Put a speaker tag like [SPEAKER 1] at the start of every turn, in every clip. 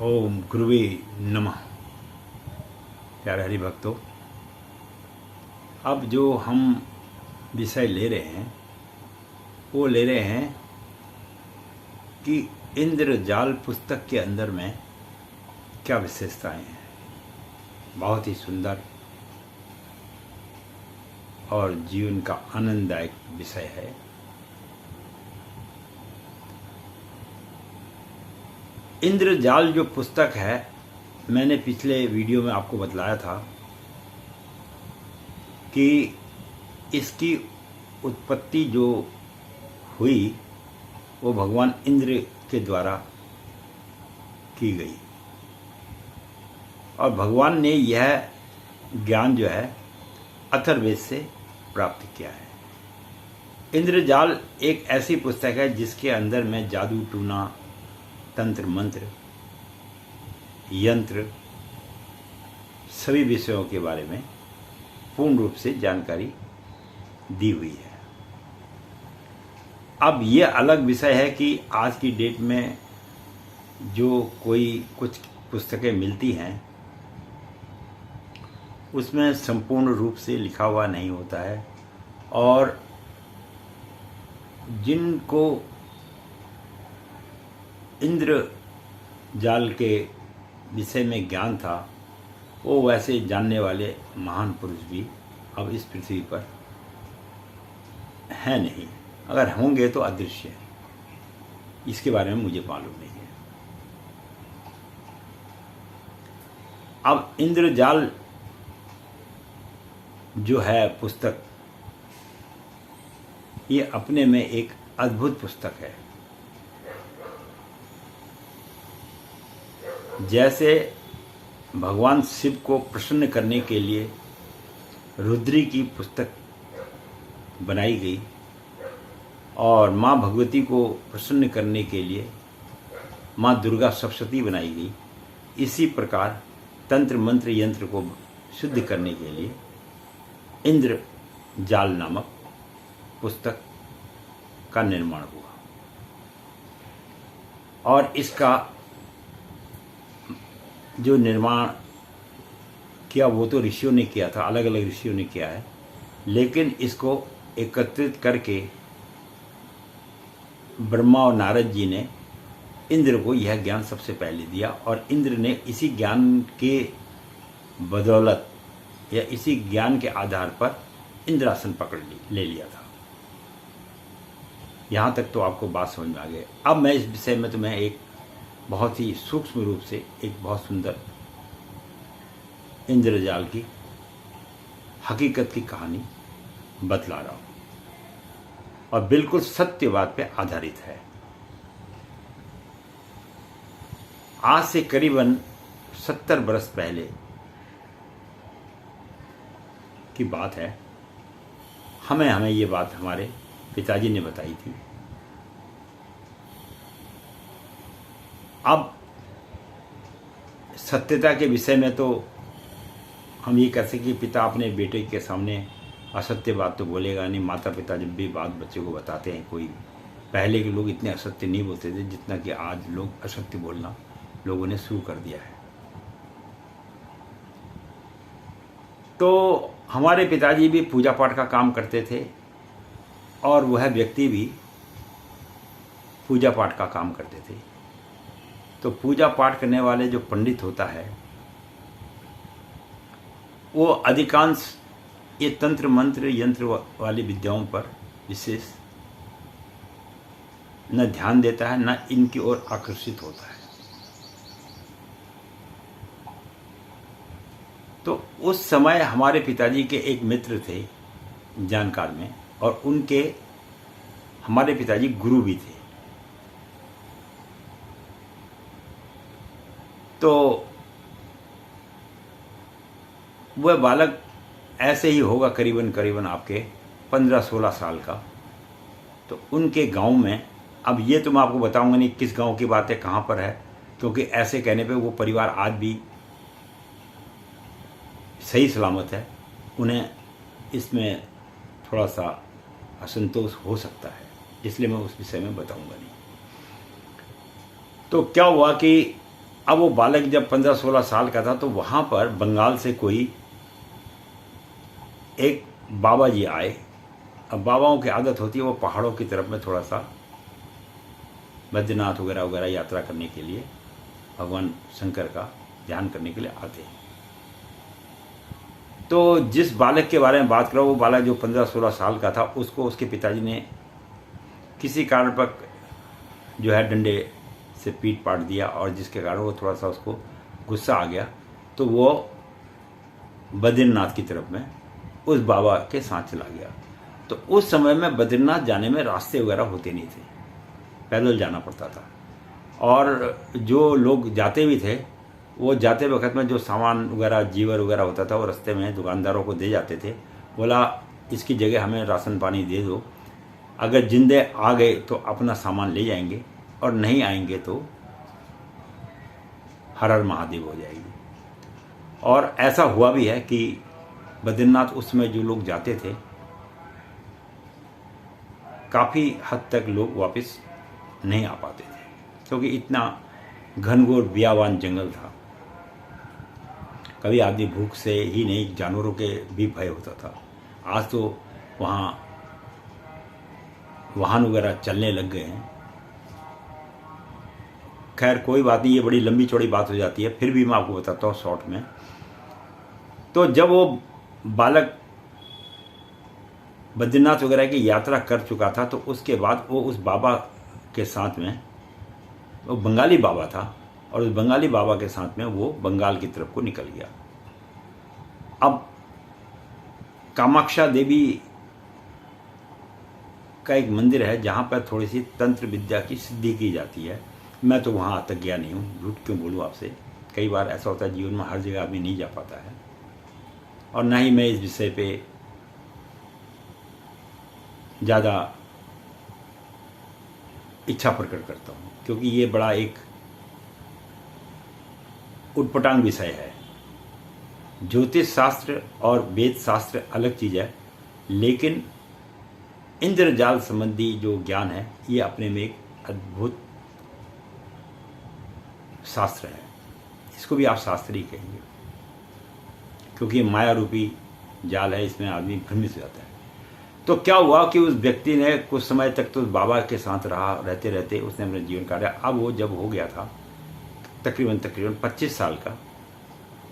[SPEAKER 1] ओम गुरुवे नमः। प्यारे हरि भक्तों, अब जो हम विषय ले रहे हैं वो ले रहे हैं कि इंद्रजाल पुस्तक के अंदर में क्या विशेषताएं हैं। बहुत ही सुंदर और जीवन का आनंददायक विषय है। इंद्रजाल जो पुस्तक है, मैंने पिछले वीडियो में आपको बतलाया था कि इसकी उत्पत्ति जो हुई वो भगवान इंद्र के द्वारा की गई और भगवान ने यह ज्ञान जो है अथर्ववेद से प्राप्त किया है। इंद्रजाल एक ऐसी पुस्तक है जिसके अंदर में जादू टूना, तंत्र मंत्र, यंत्र, सभी विषयों के बारे में पूर्ण रूप से जानकारी दी हुई है। अब यह अलग विषय है कि आज की डेट में जो कुछ पुस्तकें मिलती हैं उसमें संपूर्ण रूप से लिखा हुआ नहीं होता है और जिनको इंद्र जाल के विषय में ज्ञान था वो वैसे जानने वाले महान पुरुष भी अब इस पृथ्वी पर हैं नहीं। अगर होंगे तो अदृश्य है, इसके बारे में मुझे मालूम नहीं है। अब इंद्रजाल जो है पुस्तक, ये अपने में एक अद्भुत पुस्तक है। जैसे भगवान शिव को प्रसन्न करने के लिए रुद्री की पुस्तक बनाई गई और माँ भगवती को प्रसन्न करने के लिए माँ दुर्गा सप्तशती बनाई गई, इसी प्रकार तंत्र मंत्र यंत्र को शुद्ध करने के लिए इंद्र जाल नामक पुस्तक का निर्माण हुआ और इसका जो निर्माण किया वो तो ऋषियों ने किया था, अलग अलग ऋषियों ने किया है, लेकिन इसको एकत्रित करके ब्रह्मा और नारद जी ने इंद्र को यह ज्ञान सबसे पहले दिया और इंद्र ने इसी ज्ञान के बदौलत या इसी ज्ञान के आधार पर इंद्रासन ले लिया था। यहाँ तक तो आपको बात समझ में आ गई। अब मैं इस विषय में तुम्हें एक बहुत ही सूक्ष्म रूप से एक बहुत सुंदर इंद्रजाल की हकीकत की कहानी बतला रहा हूं और बिल्कुल सत्य बात पे आधारित है। आज से करीबन 70 बरस पहले की बात है। हमें ये बात हमारे पिताजी ने बताई थी। अब सत्यता के विषय में तो हम ये कह सकें कि पिता अपने बेटे के सामने असत्य बात तो बोलेगा नहीं। माता पिता जब भी बात बच्चे को बताते हैं, कोई पहले के लोग इतने असत्य नहीं बोलते थे जितना कि आज लोग असत्य बोलना लोगों ने शुरू कर दिया है। तो हमारे पिताजी भी पूजा पाठ का काम करते थे और वह व्यक्ति भी पूजा पाठ का काम करते थे। तो पूजा पाठ करने वाले जो पंडित होता है वो अधिकांश ये तंत्र मंत्र यंत्र वाली विद्याओं पर विशेष न ध्यान देता है, न इनकी ओर आकर्षित होता है। तो उस समय हमारे पिताजी के एक मित्र थे जानकार में और उनके हमारे पिताजी गुरु भी थे। तो वह बालक ऐसे ही होगा करीबन आपके 15-16 साल का। तो उनके गांव में, अब ये तो मैं आपको बताऊंगा नहीं किस गांव की बात है, कहाँ पर है, क्योंकि ऐसे कहने पे वो परिवार आज भी सही सलामत है। उन्हें इसमें थोड़ा सा असंतोष हो सकता है, इसलिए मैं उस विषय में बताऊंगा नहीं। तो क्या हुआ कि अब वो बालक जब 15-16 साल का था तो वहाँ पर बंगाल से कोई एक बाबा जी आए। अब बाबाओं की आदत होती है वो पहाड़ों की तरफ में थोड़ा सा बद्रीनाथ वगैरह वगैरह यात्रा करने के लिए, भगवान शंकर का ध्यान करने के लिए आते हैं। तो जिस बालक के बारे में बात करो, वो बालक जो 15-16 साल का था, उसको उसके पिताजी ने किसी कारण पर जो है डंडे से पीट पाट दिया, और जिसके कारण वो थोड़ा सा उसको गुस्सा आ गया, तो वो बद्रीनाथ की तरफ में उस बाबा के साथ चला गया। तो उस समय में बद्रीनाथ जाने में रास्ते वगैरह होते नहीं थे, पैदल जाना पड़ता था। और जो लोग जाते भी थे वो जाते वक्त में जो सामान वगैरह जीवर वगैरह होता था वो रास्ते में दुकानदारों को दे जाते थे। बोला इसकी जगह हमें राशन पानी दे दो, अगर जिंदे आ गए तो अपना सामान ले जाएंगे और नहीं आएंगे तो हर हर महादेव हो जाएगी। और ऐसा हुआ भी है कि बद्रीनाथ उस समय जो लोग जाते थे काफ़ी हद तक लोग वापस नहीं आ पाते थे, क्योंकि इतना घनघोर बियावान जंगल था। कभी आदमी भूख से ही नहीं, जानवरों के भी भय होता था। आज तो वहाँ वाहन वगैरह चलने लग गए हैं। खैर कोई बात नहीं, ये बड़ी लंबी चौड़ी बात हो जाती है, फिर भी मैं आपको बताता हूँ शॉर्ट में। तो जब वो बालक बद्रीनाथ वगैरह की यात्रा कर चुका था, तो उसके बाद वो उस बाबा के साथ में, वो बंगाली बाबा था, और उस बंगाली बाबा के साथ में वो बंगाल की तरफ को निकल गया। अब कामाक्षा देवी का एक मंदिर है जहाँ पर थोड़ी सी तंत्र विद्या की सिद्धि की जाती है। मैं तो वहाँ तक गया नहीं हूँ, झूठ क्यों बोलूँ आपसे। कई बार ऐसा होता है जीवन में, हर जगह आदमी नहीं जा पाता है, और ना ही मैं इस विषय पे ज़्यादा इच्छा प्रकट करता हूँ, क्योंकि ये बड़ा एक उटपटांग विषय है। ज्योतिष शास्त्र और वेद शास्त्र अलग चीज़ है, लेकिन इंद्रजाल संबंधी जो ज्ञान है ये अपने में एक अद्भुत शास्त्र है। इसको भी आप शास्त्र ही कहेंगे, क्योंकि माया रूपी जाल है, इसमें आदमी भ्रमित हो जाता है। तो क्या हुआ कि उस व्यक्ति ने कुछ समय तक तो उस बाबा के साथ रहा, रहते रहते उसने अपने जीवन काटा। अब वो जब हो गया था तकरीबन 25 साल का,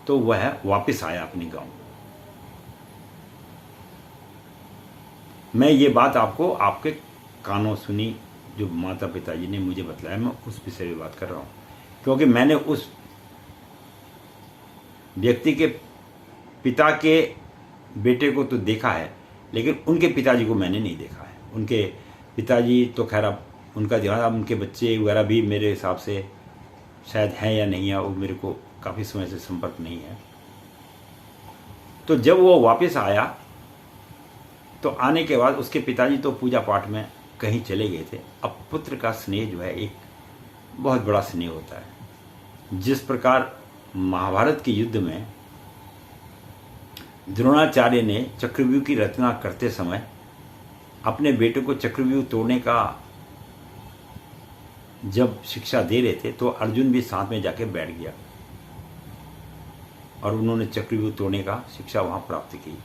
[SPEAKER 1] तो वह वापस आया अपने गांव। मैं ये बात आपको आपके कानों सुनी, जो माता पिताजी ने मुझे बतलाया, मैं उस विषय में बात कर रहा हूँ, क्योंकि मैंने उस व्यक्ति के पिता के बेटे को तो देखा है, लेकिन उनके पिताजी को मैंने नहीं देखा है। उनके पिताजी तो खैर अब उनका ध्यान, अब उनके बच्चे वगैरह भी मेरे हिसाब से शायद हैं या नहीं है, वो मेरे को काफ़ी समय से संपर्क नहीं है। तो जब वो वापस आया, तो आने के बाद उसके पिताजी तो पूजा पाठ में कहीं चले गए थे। अब पुत्र का स्नेह जो है एक बहुत बड़ा स्नेह होता है। जिस प्रकार महाभारत के युद्ध में द्रोणाचार्य ने चक्रव्यूह की रचना करते समय अपने बेटे को चक्रव्यूह तोड़ने का जब शिक्षा दे रहे थे, तो अर्जुन भी साथ में जाके बैठ गया और उन्होंने चक्रव्यूह तोड़ने का शिक्षा वहाँ प्राप्त की।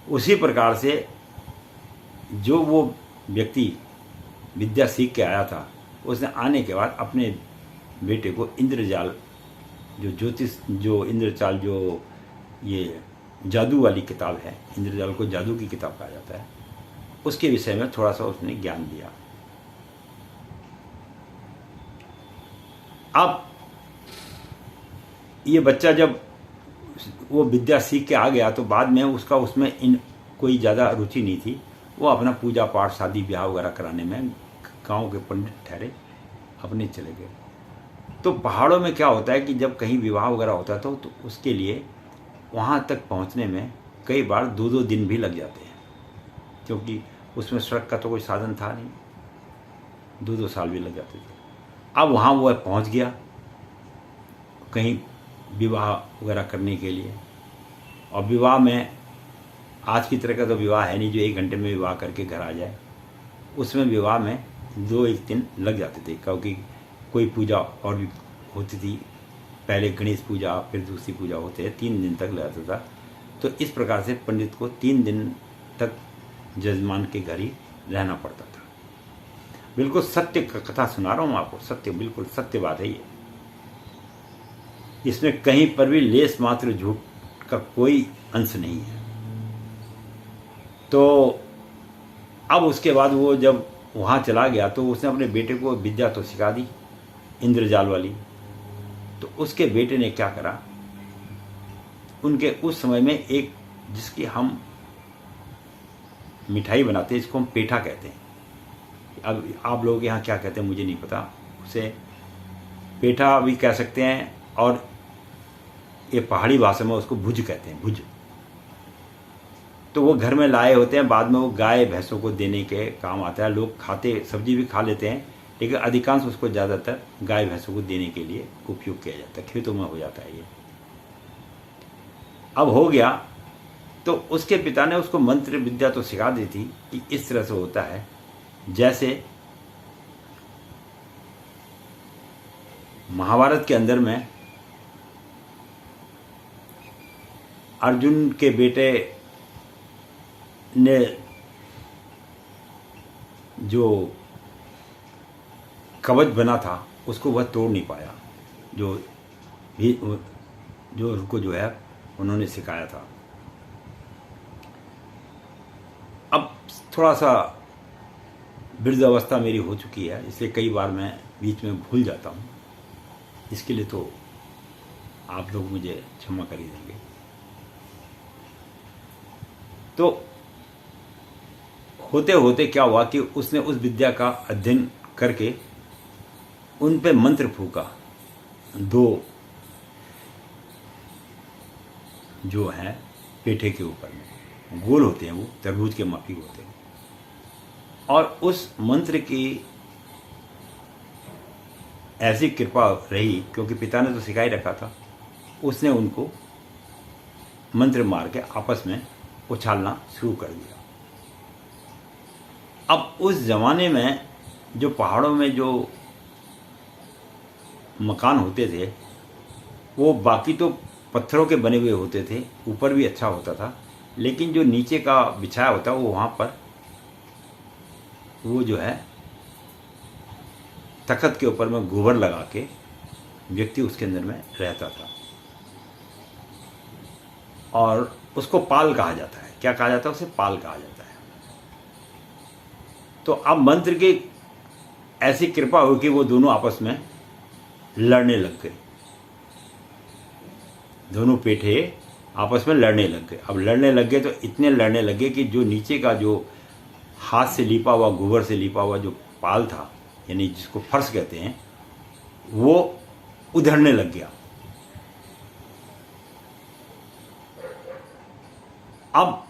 [SPEAKER 1] उसी प्रकार से जो वो व्यक्ति विद्या सीख के आया था, उसने आने के बाद अपने बेटे को इंद्रजाल, जो ज्योतिष, जो इंद्रजाल, जो ये जादू वाली किताब है, इंद्रजाल को जादू की किताब कहा जाता है, उसके विषय में थोड़ा सा उसने ज्ञान दिया। अब ये बच्चा जब वो विद्या सीख के आ गया, तो बाद में उसका उसमें कोई ज़्यादा रुचि नहीं थी। वो अपना पूजा पाठ, शादी ब्याह वगैरह कराने में गांव के पंडित ठहरे, अपने चले गए। तो पहाड़ों में क्या होता है कि जब कहीं विवाह वगैरह होता था, तो उसके लिए वहाँ तक पहुँचने में कई बार 2-2 दिन भी लग जाते हैं, क्योंकि उसमें सड़क का तो कोई साधन था नहीं। 2-2 साल भी लग जाते थे। अब वहाँ वो पहुँच गया कहीं विवाह वगैरह करने के लिए, और विवाह में आज की तरह का तो विवाह है नहीं जो 1 घंटे में विवाह करके घर आ जाए। उसमें विवाह में 2-1 दिन लग जाते थे, क्योंकि कोई पूजा और भी होती थी, पहले गणेश पूजा फिर दूसरी पूजा होते हैं, 3 दिन तक लगाता था। तो इस प्रकार से पंडित को 3 दिन तक जजमान के घर ही रहना पड़ता था। बिल्कुल सत्य कथा सुना रहा हूँ आपको, सत्य, बिल्कुल सत्य बात है ये। इसमें कहीं पर भी लेस मात्र झूठ का कोई अंश नहीं है। तो अब उसके बाद वो जब वहाँ चला गया तो उसने अपने बेटे को विद्या तो सिखा दी, इंद्रजाल वाली। तो उसके बेटे ने क्या करा, उनके उस समय में एक जिसकी हम मिठाई बनाते हैं, इसको हम पेठा कहते हैं। अब आप लोग यहाँ क्या कहते हैं मुझे नहीं पता, उसे पेठा भी कह सकते हैं और ये पहाड़ी भाषा में उसको भुज कहते हैं, भुज। तो वो घर में लाए होते हैं, बाद में वो गाय भैंसों को देने के काम आता है। लोग खाते, सब्जी भी खा लेते हैं, लेकिन अधिकांश उसको ज़्यादातर गाय भैंसों को देने के लिए उपयोग किया जाता है। खेतों में हो जाता है ये। अब हो गया तो उसके पिता ने उसको मंत्र विद्या तो सिखा दी थी कि इस तरह से होता है। जैसे महाभारत के अंदर में अर्जुन के बेटे ने जो कवच बना था उसको वह तोड़ नहीं पाया, जो उनको जो है उन्होंने सिखाया था। अब थोड़ा सा वृद्धावस्था मेरी हो चुकी है, इसलिए कई बार मैं बीच में भूल जाता हूँ। इसके लिए तो आप लोग मुझे क्षमा कर ही देंगे। तो होते होते क्या हुआ कि उसने उस विद्या का अध्ययन करके उन पे मंत्र फूका। 2 जो है पेठे के ऊपर में गोल होते हैं, वो तरबूज के माफी होते हैं। और उस मंत्र की ऐसी कृपा रही, क्योंकि पिता ने तो सिखा ही रखा था, उसने उनको मंत्र मार के आपस में उछालना शुरू कर दिया। अब उस जमाने में जो पहाड़ों में जो मकान होते थे वो बाकी तो पत्थरों के बने हुए होते थे, ऊपर भी अच्छा होता था, लेकिन जो नीचे का बिछाया होता वो वहाँ पर वो जो है तख्त के ऊपर में गोबर लगा के व्यक्ति उसके अंदर में रहता था। और उसको पाल कहा जाता है। क्या कहा जाता है उसे? पाल कहा जाता है। तो अब मंत्र की ऐसी कृपा हुई कि वो दोनों आपस में लड़ने लग गए। दोनों पेठे आपस में लड़ने लग गए। अब लड़ने लग गए तो इतने लड़ने लगे कि जो नीचे का जो हाथ से लिपा हुआ, गोबर से लिपा हुआ जो पाल था, यानी जिसको फर्श कहते हैं, वो उधड़ने लग गया। अब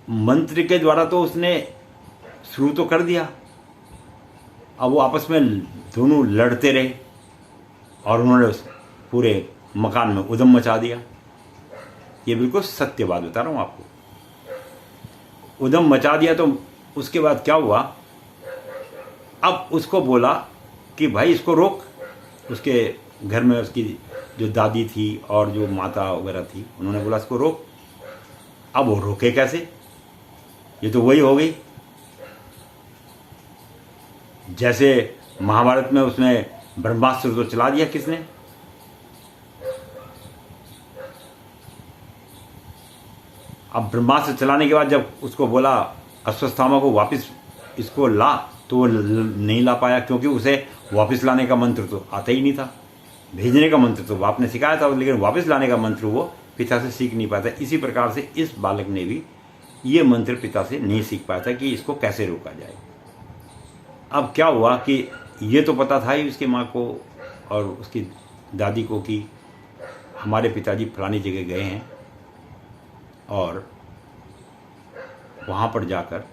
[SPEAKER 1] मंत्र के द्वारा तो उसने शुरू तो कर दिया। अब वो आपस में दोनों लड़ते रहे और उन्होंने उस पूरे मकान में उधम मचा दिया। ये बिल्कुल सत्य बात बता रहा हूँ आपको। उधम मचा दिया। तो उसके बाद क्या हुआ, अब उसको बोला कि भाई इसको रोक। उसके घर में उसकी जो दादी थी और जो माता वगैरह थी, उन्होंने बोला इसको रोक। अब वो रोके कैसे? ये तो वही हो गई जैसे महाभारत में उसने ब्रह्मास्त्र तो चला दिया किसने? अब ब्रह्मास्त्र चलाने के बाद जब उसको बोला अश्वत्थामा को वापस इसको ला, तो वो नहीं ला पाया, क्योंकि उसे वापस लाने का मंत्र तो आता ही नहीं था। भेजने का मंत्र तो बाप ने सिखाया था, लेकिन वापस लाने का मंत्र वो पिता से सीख नहीं पाया था। इसी प्रकार से इस बालक ने भी ये मंत्र पिता से नहीं सीख पाया था कि इसको कैसे रोका जाए। अब क्या हुआ कि ये तो पता था ही उसकी माँ को और उसकी दादी को कि हमारे पिताजी फलानी जगह गए हैं और वहाँ पर जाकर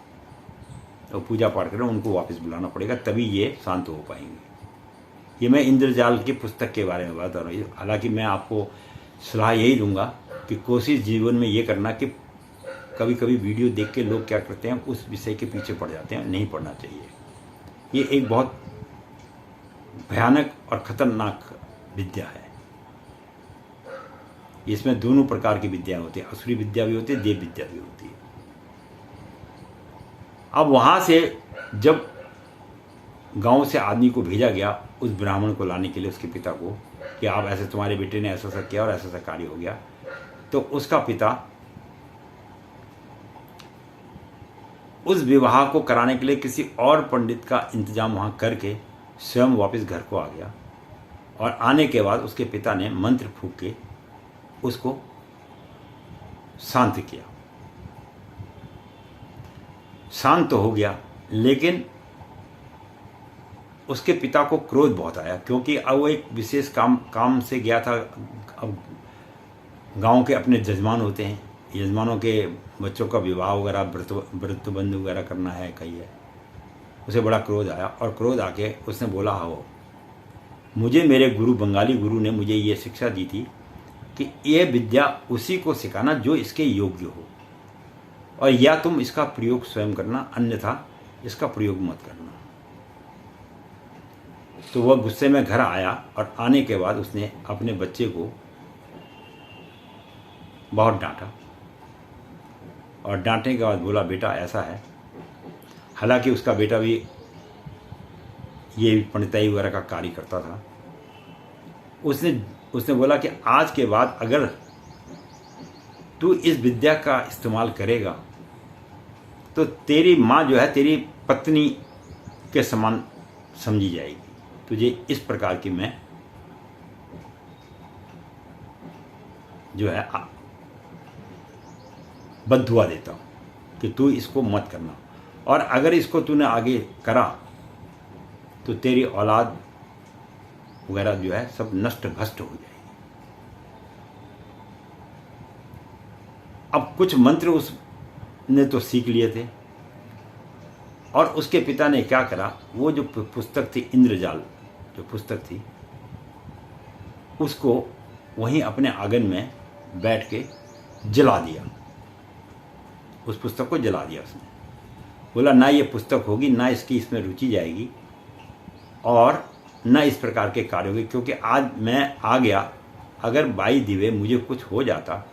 [SPEAKER 1] तो पूजा पाठ कर उनको वापस बुलाना पड़ेगा, तभी ये शांत हो पाएंगे। ये मैं इंद्रजाल की पुस्तक के बारे में बता रहा हूँ। हालांकि मैं आपको सलाह यही दूंगा कि कोशिश जीवन में ये करना कि कभी कभी वीडियो देख के लोग क्या करते हैं, उस विषय के पीछे पड़ जाते हैं। नहीं पड़ना चाहिए। ये एक बहुत भयानक और ख़तरनाक विद्या है। इसमें दोनों प्रकार की विद्या होती है, असुरी विद्या भी होती है, देव विद्या भी होती है। अब वहां से जब गांव से आदमी को भेजा गया उस ब्राह्मण को लाने के लिए, उसके पिता को, कि आप ऐसे, तुम्हारे बेटे ने ऐसा ऐसा किया और ऐसा ऐसा कार्य हो गया, तो उसका पिता उस विवाह को कराने के लिए किसी और पंडित का इंतजाम वहां करके स्वयं वापस घर को आ गया। और आने के बाद उसके पिता ने मंत्र फूंक के उसको शांत किया। शांत तो हो गया, लेकिन उसके पिता को क्रोध बहुत आया, क्योंकि अब वो एक विशेष काम से गया था। अब गांव के अपने जजमान होते हैं, यजमानों के बच्चों का विवाह वगैरह, व्रत बंध वगैरह करना है, कहीं है। उसे बड़ा क्रोध आया और क्रोध आके उसने बोला, हाँ, मुझे मेरे गुरु, बंगाली गुरु ने मुझे ये शिक्षा दी थी कि ये विद्या उसी को सिखाना जो इसके योग्य हो, और या तुम इसका प्रयोग स्वयं करना, अन्यथा इसका प्रयोग मत करना। तो वह गुस्से में घर आया और आने के बाद उसने अपने बच्चे को बहुत डांटा, और डांटने के बाद बोला, बेटा ऐसा है। हालांकि उसका बेटा भी ये पंडिताई वगैरह का कार्य करता था। उसने बोला कि आज के बाद अगर तू इस विद्या का इस्तेमाल करेगा तो तेरी माँ जो है तेरी पत्नी के समान समझी जाएगी। तुझे इस प्रकार की मैं जो है बद्दुआ देता हूँ कि तू इसको मत करना, और अगर इसको तूने आगे करा तो तेरी औलाद वगैरह जो है सब नष्ट भ्रष्ट हो जाएगी। अब कुछ मंत्र उसने तो सीख लिए थे, और उसके पिता ने क्या करा, वो जो पुस्तक थी, इंद्रजाल जो पुस्तक थी, उसको वहीं अपने आंगन में बैठ के जला दिया। उस पुस्तक को जला दिया उसने। बोला, ना ये पुस्तक होगी, ना इसमें रुचि जाएगी, और न इस प्रकार के कार्य होंगे, क्योंकि आज मैं आ गया, अगर बाई दिवे मुझे कुछ हो जाता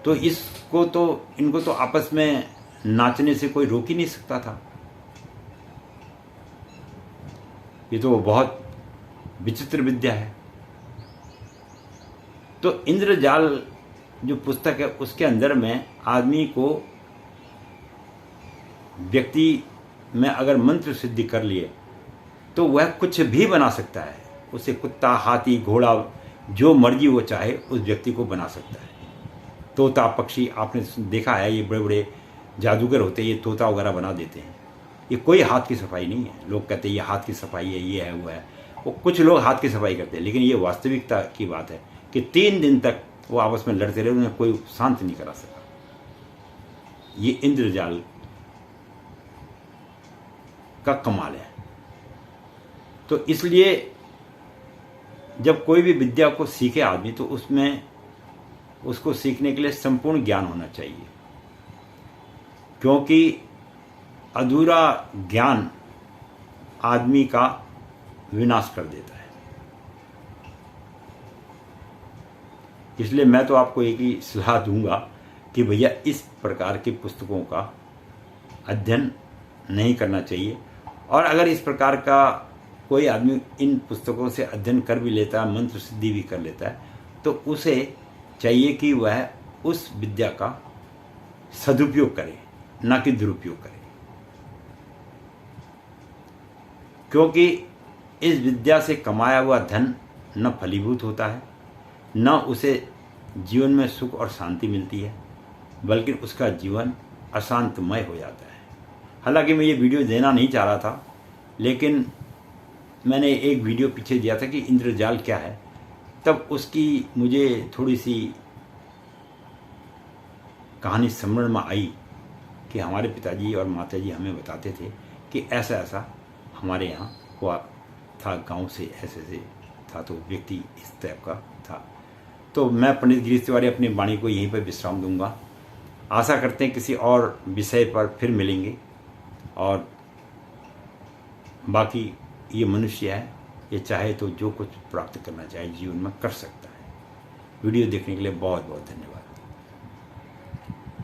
[SPEAKER 1] तो इनको तो आपस में नाचने से कोई रोक ही नहीं सकता था। ये तो बहुत विचित्र विद्या है। तो इंद्रजाल जो पुस्तक है, उसके अंदर में आदमी को, व्यक्ति में अगर मंत्र सिद्धि कर लिए तो वह कुछ भी बना सकता है। उसे कुत्ता, हाथी, घोड़ा, जो मर्जी वो चाहे उस व्यक्ति को बना सकता है। तोता, पक्षी, आपने देखा है, ये बड़े बड़े जादूगर होते हैं, ये तोता वगैरह बना देते हैं। ये कोई हाथ की सफाई नहीं है। लोग कहते हैं ये हाथ की सफाई है, ये है, वो है। वो कुछ लोग हाथ की सफाई करते हैं, लेकिन ये वास्तविकता की बात है कि 3 दिन तक वो आपस में लड़ते रहे, उन्हें कोई शांत नहीं करा सका। ये इंद्रजाल का कमाल है। तो इसलिए जब कोई भी विद्या को सीखे आदमी, तो उसमें उसको सीखने के लिए संपूर्ण ज्ञान होना चाहिए, क्योंकि अधूरा ज्ञान आदमी का विनाश कर देता है। इसलिए मैं तो आपको एक ही सलाह दूंगा कि भैया इस प्रकार की पुस्तकों का अध्ययन नहीं करना चाहिए। और अगर इस प्रकार का कोई आदमी इन पुस्तकों से अध्ययन कर भी लेता है, मंत्र सिद्धि भी कर लेता है, तो उसे चाहिए कि वह उस विद्या का सदुपयोग करे, ना कि दुरुपयोग करे। क्योंकि इस विद्या से कमाया हुआ धन न फलीभूत होता है, न उसे जीवन में सुख और शांति मिलती है, बल्कि उसका जीवन अशांतमय हो जाता है। हालांकि मैं ये वीडियो देना नहीं चाह रहा था, लेकिन मैंने एक वीडियो पीछे दिया था कि इंद्रजाल क्या है, तब उसकी मुझे थोड़ी सी कहानी स्मरण में आई कि हमारे पिताजी और माताजी हमें बताते थे कि ऐसा ऐसा हमारे यहाँ हुआ था, गांव से ऐसे से था, तो व्यक्ति इस टाइप का था। तो मैं पंडित गिरीश तिवारी अपनी वाणी को यहीं पर विश्राम दूंगा। आशा करते हैं किसी और विषय पर फिर मिलेंगे। और बाकी ये मनुष्य है, ये चाहे तो जो कुछ प्राप्त करना चाहे जीवन में कर सकता है। वीडियो देखने के लिए बहुत बहुत धन्यवाद।